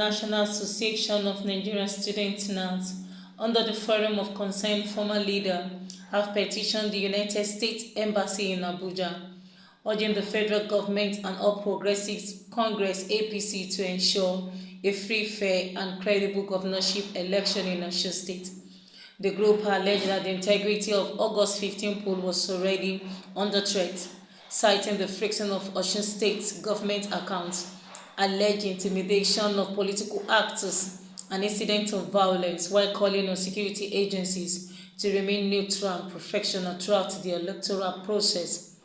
National Association of Nigerian Students (NANS), under the Forum of Concerned Former Leader, have petitioned the United States Embassy in Abuja, urging the federal government and All Progressives Congress (APC) to ensure a free, fair, and credible governorship election in Osun State. The group alleged that the integrity of August 15 poll was already under threat, citing the friction of Osun State's government accounts, alleged intimidation of political actors, and incidents of violence, while calling on security agencies to remain neutral and professional throughout the electoral process.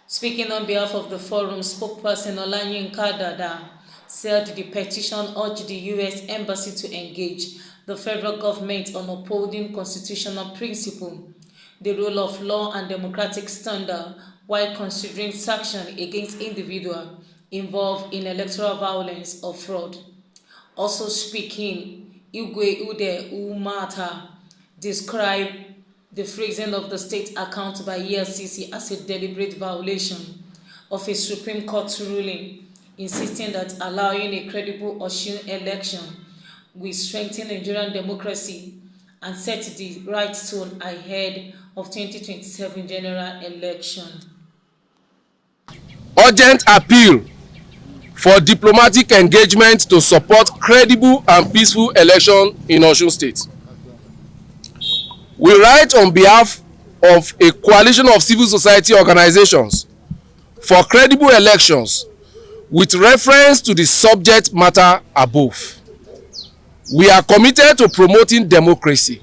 Speaking on behalf of the forum, spokesperson Olayinka Dada said the petition urged the U.S. Embassy to engage the federal government on upholding constitutional principle, the rule of law and democratic standard, while considering sanction against individuals involved in electoral violence or fraud. Also speaking, Igwe Ude Umata described the freezing of the state account by EFCC as a deliberate violation of a Supreme Court ruling, insisting that allowing a credible Osun election will strengthen Nigerian democracy and set the right tone ahead of 2027 general election. Urgent appeal for diplomatic engagement to support credible and peaceful election in Osun State. We write on behalf of a coalition of civil society organizations for credible elections with reference to the subject matter above. We are committed to promoting democracy,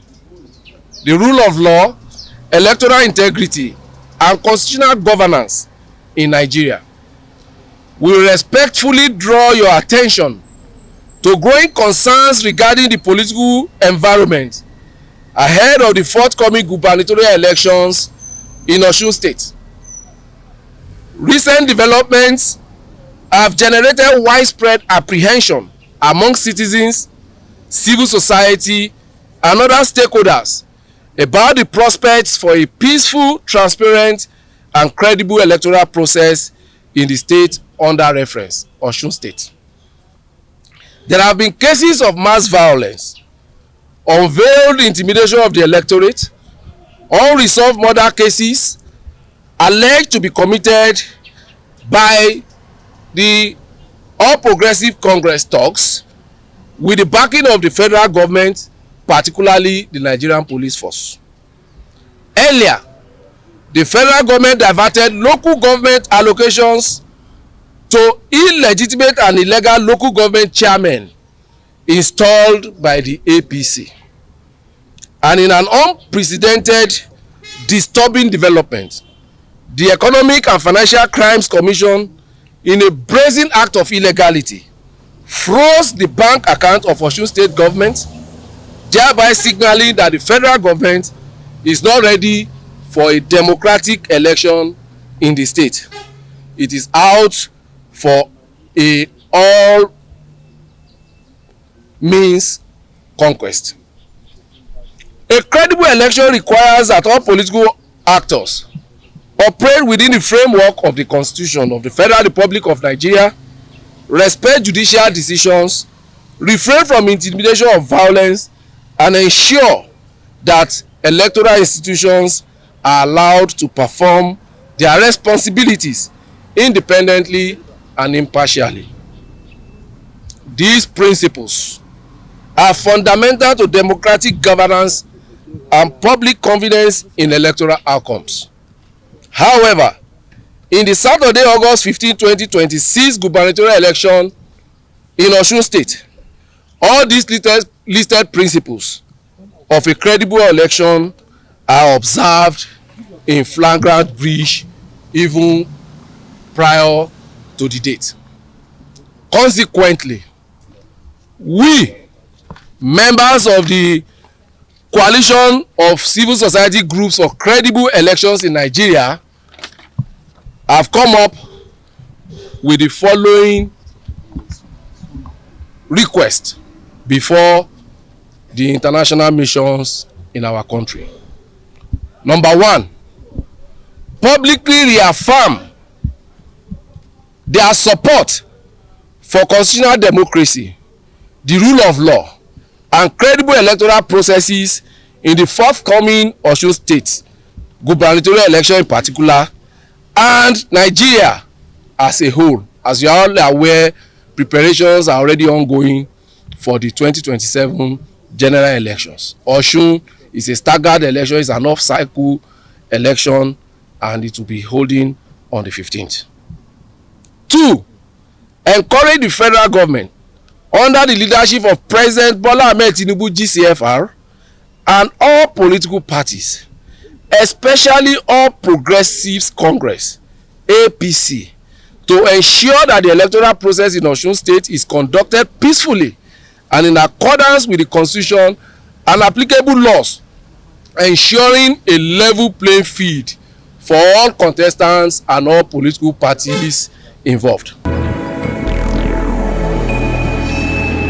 the rule of law, electoral integrity, and constitutional governance in Nigeria. We respectfully draw your attention to growing concerns regarding the political environment ahead of the forthcoming gubernatorial elections in Osun State. Recent developments have generated widespread apprehension among citizens, civil society, and other stakeholders about the prospects for a peaceful, transparent, and credible electoral process in the state under reference, Osun State. There have been cases of mass violence, unveiled intimidation of the electorate, unresolved murder cases alleged to be committed by the All Progressive Congress talks with the backing of the federal government, particularly the Nigerian police force. Earlier, the federal government diverted local government allocations to illegitimate and illegal local government chairmen installed by the APC. And in an unprecedented, disturbing development, the Economic and Financial Crimes Commission, in a brazen act of illegality, froze the bank account of Osun State government, thereby signaling that the federal government is not ready for a democratic election in the state. It is out for a all means conquest. A credible election requires that all political actors operate within the framework of the Constitution of the Federal Republic of Nigeria, respect judicial decisions, refrain from intimidation or violence, and ensure that electoral institutions are allowed to perform their responsibilities independently and impartially. These principles are fundamental to democratic governance and public confidence in electoral outcomes. However, in the Saturday, August 15, 2026 gubernatorial election in Osun State, all these listed principles of a credible election are observed in flagrant breach even prior to the date. Consequently, we, members of the coalition of civil society groups for credible elections in Nigeria, have come up with the following request before the international missions in our country. Number one, publicly reaffirm their support for constitutional democracy, the rule of law, and credible electoral processes in the forthcoming Osun State gubernatorial election in particular, and Nigeria as a whole. As you are all aware, preparations are already ongoing for the 2027 general elections. Osun is a staggered election, it's an off-cycle election, and it will be holding on the 15th. 2. Encourage the federal government under the leadership of President Bola Ahmed Tinubu GCFR and all political parties, especially All Progressives Congress APC, to ensure that the electoral process in Osun State is conducted peacefully and in accordance with the Constitution and applicable laws, ensuring a level playing field for all contestants and all political parties involved.